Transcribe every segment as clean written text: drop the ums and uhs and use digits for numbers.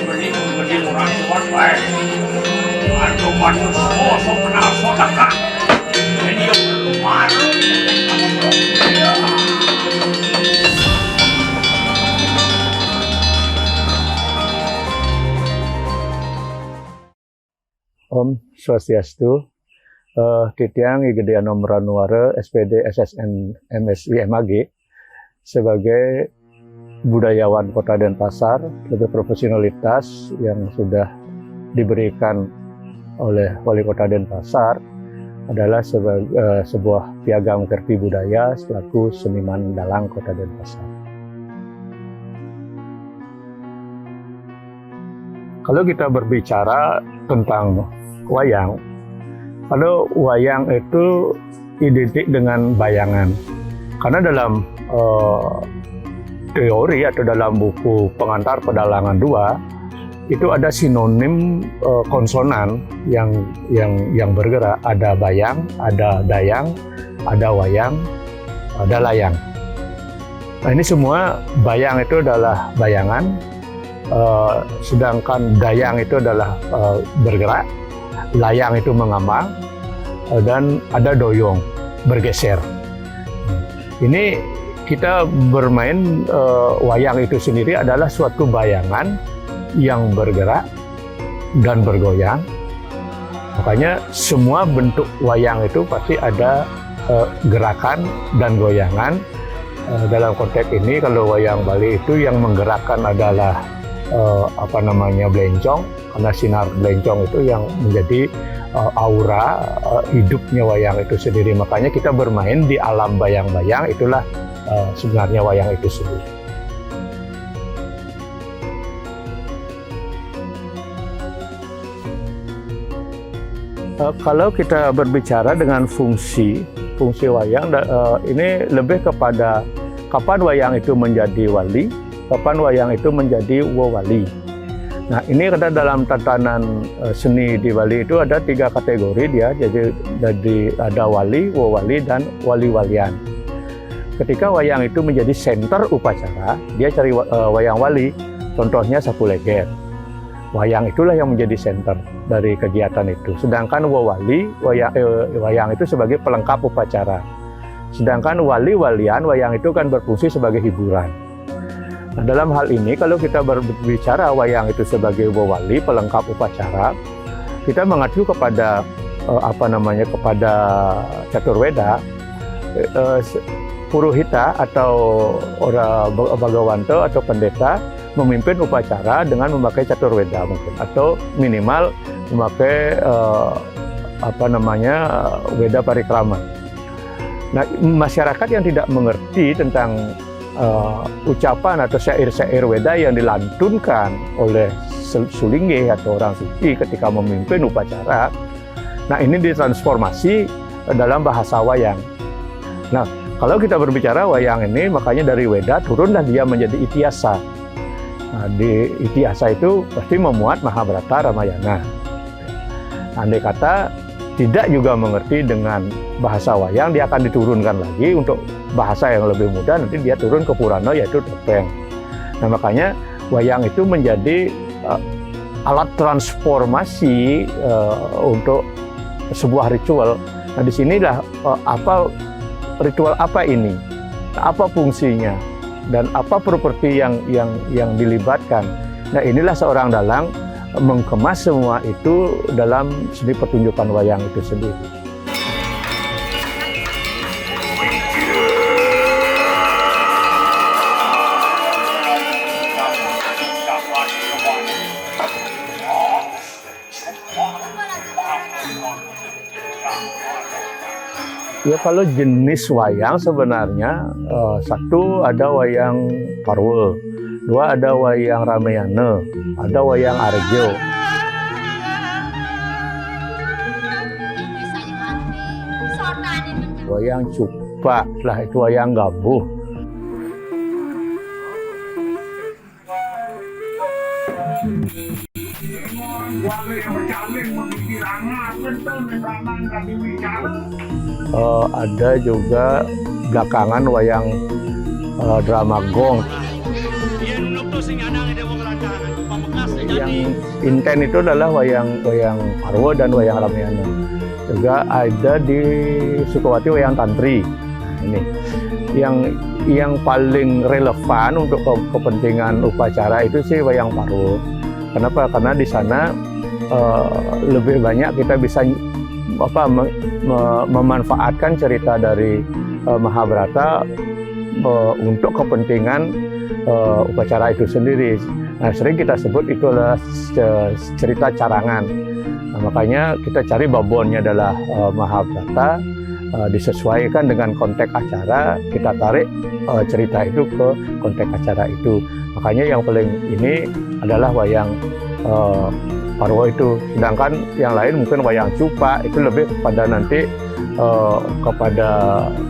beli orang cuan baik. Aduh manusia so kenal so dekat. Jadi yang malu Om Swastiastu, Titiang Igede Nomor Anuara SPD SSN MSI MAG sebagai budayawan Kota Denpasar, lebih profesionalitas yang sudah diberikan oleh Wali Kota Denpasar adalah sebuah piagam kerti budaya selaku seniman dalang Kota Denpasar. Kalau kita berbicara tentang wayang, kalau wayang itu identik dengan bayangan, karena dalam teori atau dalam buku Pengantar Pedalangan 2 itu ada sinonim konsonan yang bergerak, ada bayang, ada dayang, ada wayang, ada layang. Nah, ini semua bayang itu adalah bayangan, sedangkan dayang itu adalah bergerak, layang itu mengambang, dan ada doyong bergeser. Ini kita bermain wayang itu sendiri adalah suatu bayangan yang bergerak dan bergoyang. Makanya semua bentuk wayang itu pasti ada gerakan dan goyangan. Dalam konteks ini kalau wayang Bali itu yang menggerakkan adalah belencong, karena sinar belencong itu yang menjadi aura hidupnya wayang itu sendiri. Makanya kita bermain di alam bayang-bayang, itulah sebenarnya wayang itu sendiri. Kalau kita berbicara dengan fungsi wayang, ini lebih kepada kapan wayang itu menjadi wali, kapan wayang itu menjadi wawali. Nah, ini ada dalam tatanan seni di Bali itu ada 3 kategori dia, jadi ada wali, wawali, dan wali-walian. Ketika wayang itu menjadi senter upacara, dia cari wayang wali, contohnya Sapu Leger. Wayang itulah yang menjadi senter dari kegiatan itu. Sedangkan wawali, wayang itu sebagai pelengkap upacara. Sedangkan wali-walian, wayang itu kan berfungsi sebagai hiburan. Nah, dalam hal ini kalau kita berbicara wayang itu sebagai wawali, pelengkap upacara, kita mengacu kepada kepada Caturweda, Purohita atau orang Bagawanto atau pendeta memimpin upacara dengan memakai Caturweda mungkin, atau minimal memakai Weda Parikrama. Nah, masyarakat yang tidak mengerti tentang ucapan atau syair-syair Weda yang dilantunkan oleh Sulingge atau orang suci ketika memimpin upacara, nah ini ditransformasi dalam bahasa wayang. Nah, kalau kita berbicara wayang ini, makanya dari Weda turunlah dia menjadi Itiasa. Nah, di Itiasa itu pasti memuat Mahabharata Ramayana. Andai kata tidak juga mengerti dengan bahasa wayang, dia akan diturunkan lagi untuk bahasa yang lebih mudah, nanti dia turun ke Purana yaitu topeng. Nah, makanya wayang itu menjadi alat transformasi untuk sebuah ritual. Nah, di sinilah ritual apa ini, apa fungsinya, dan apa properti yang dilibatkan. Nah, inilah seorang dalang mengemas semua itu dalam seni pertunjukan wayang itu sendiri. Ya, kalau jenis wayang sebenarnya satu ada wayang Parwel, 2 ada wayang Ramayana, ada wayang Arjo. Wayang Cupa, lah itu wayang Gabuh. Ada juga belakangan wayang drama gong. Yang inten itu adalah wayang Parwo dan wayang Ramayana. Juga ada di Sukawati wayang Tantri. Nah, ini yang paling relevan untuk kepentingan upacara itu sih wayang Parwo. Kenapa? Karena di sana lebih banyak kita bisa memanfaatkan cerita dari Mahabharata untuk kepentingan upacara itu sendiri. Nah, sering kita sebut itu adalah cerita carangan. Nah, makanya kita cari babonnya adalah Mahabharata, disesuaikan dengan konteks acara, kita tarik cerita itu ke konteks acara itu. Makanya yang paling ini adalah wayang Parwo itu. Sedangkan yang lain mungkin wayang Cupa itu lebih kepada nanti kepada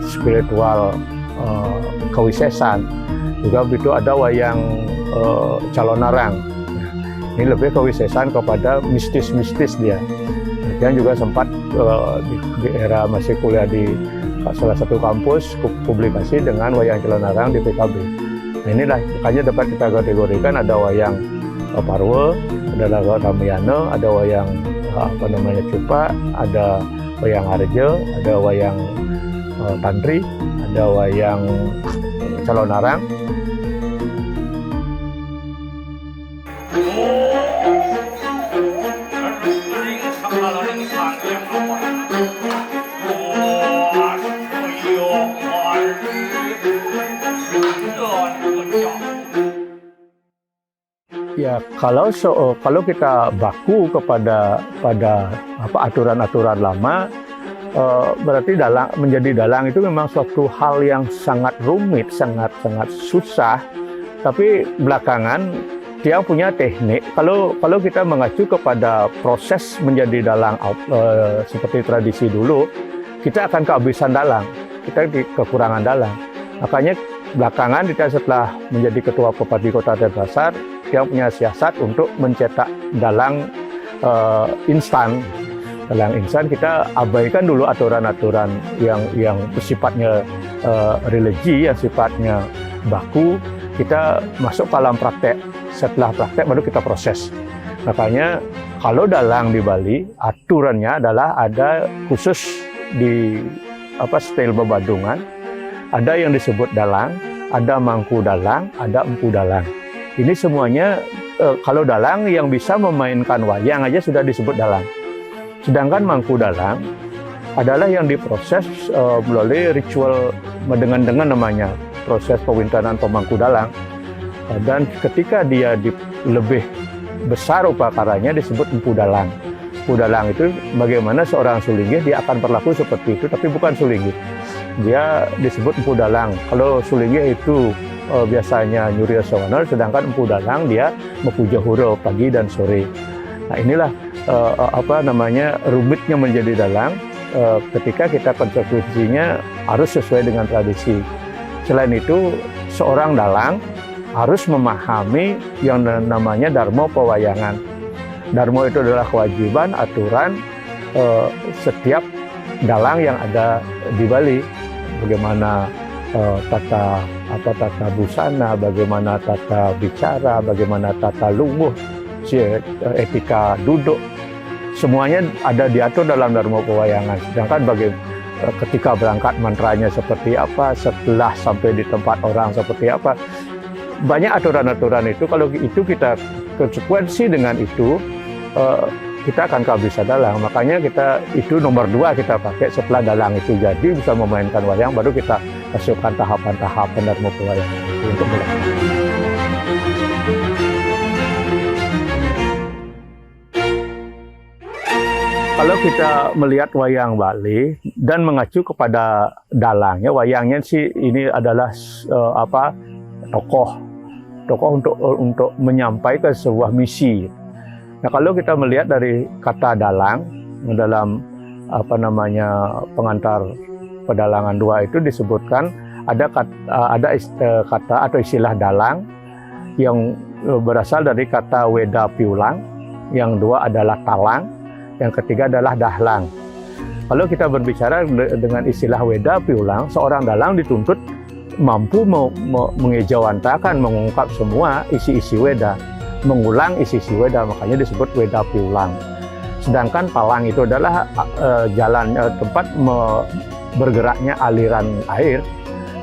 spiritual kewisesan. Juga begitu ada wayang Calonarang. Nah, ini lebih kewisesan kepada mistis-mistis dia. Yang juga sempat di era masih kuliah di salah satu kampus publikasi dengan wayang Calonarang di PKB. Nah, inilah makanya dapat kita kategorikan ada wayang Parwo, ada Ramayana, ada wayang Cupa, ada wayang Harjo, ada wayang Tantri, ada wayang Calonarang. Ya, kalau kita baku kepada aturan-aturan lama, berarti menjadi dalang itu memang suatu hal yang sangat rumit, sangat susah. Tapi belakangan dia punya teknik. Kalau kita mengacu kepada proses menjadi dalang seperti tradisi dulu, kita akan kehabisan dalang, kita kekurangan dalang. Makanya belakangan kita setelah menjadi ketua Bupati Kota Denpasar, dia punya siasat untuk mencetak dalang instan. Dalang instan kita abaikan dulu aturan-aturan yang sifatnya religi, yang sifatnya baku. Kita masuk ke dalam praktek. Setelah praktek baru kita proses. Makanya kalau dalang di Bali aturannya adalah ada khusus di style Bebadungan, ada yang disebut dalang, ada mangku dalang, ada empu dalang. Ini semuanya kalau dalang yang bisa memainkan wayang aja sudah disebut dalang. Sedangkan mangku dalang adalah yang diproses melalui ritual dengan namanya proses pewintanan pemangku dalang. Dan ketika dia lebih besar upakaranya disebut empu dalang. Empu dalang itu bagaimana seorang sulinggih dia akan berlaku seperti itu, tapi bukan sulinggih. Dia disebut empu dalang. Kalau sulinggih itu biasanya nyuri sawana, sedangkan empu dalang dia mepuja hura pagi dan sore. Nah, inilah rumitnya menjadi dalang ketika kita konsekuensinya harus sesuai dengan tradisi. Selain itu, seorang dalang harus memahami yang namanya Dharma Pewayangan. Dharma itu adalah kewajiban, aturan setiap dalang yang ada di Bali. Bagaimana tata busana, bagaimana tata bicara, bagaimana tata lungguh, etika duduk, semuanya ada diatur dalam Dharma Pewayangan. Sedangkan ketika berangkat mantranya seperti apa, setelah sampai di tempat orang seperti apa, banyak aturan-aturan itu. Kalau itu kita konsekuensi dengan itu, kita akan kehabisan dalang. Makanya itu nomor 2 kita pakai. Setelah dalang itu jadi bisa memainkan wayang, baru kita masukkan tahapan-tahapan Dharma Pewayangan itu untuk dalang. Kalau kita melihat wayang Bali dan mengacu kepada dalangnya, wayangnya sih ini adalah tokoh untuk menyampaikan sebuah misi. Nah, kalau kita melihat dari kata dalang dalam pengantar pedalangan 2 itu disebutkan ada kata atau istilah dalang yang berasal dari kata Weda Piulang, yang 2 adalah talang, yang ketiga adalah dahlang. Kalau kita berbicara dengan istilah Weda Piulang, seorang dalang dituntut mampu mengejawantakan, mengungkap semua isi-isi Weda, mengulang isi-isi Weda, makanya disebut Weda Piulang. Sedangkan Talang itu adalah jalan tempat bergeraknya aliran air.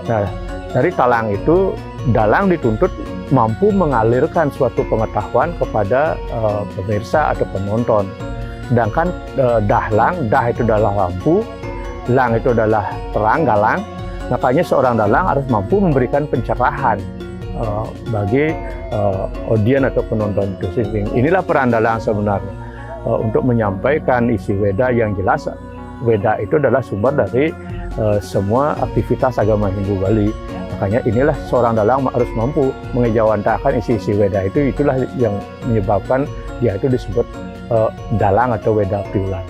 Nah, dari Talang itu dalang dituntut mampu mengalirkan suatu pengetahuan kepada pemirsa atau penonton. Sedangkan dahlang, dah itu adalah lampu, lang itu adalah terang, galang. Makanya seorang dalang harus mampu memberikan pencerahan bagi audiens atau penonton itu sendiri. Inilah peran dalang sebenarnya untuk menyampaikan isi Weda yang jelas. Weda itu adalah sumber dari semua aktivitas agama Hindu Bali. Makanya inilah seorang dalang harus mampu mengejawantakan isi-isi Weda itu. Itulah yang menyebabkan dia itu disebut dalang atau Weda Piulang.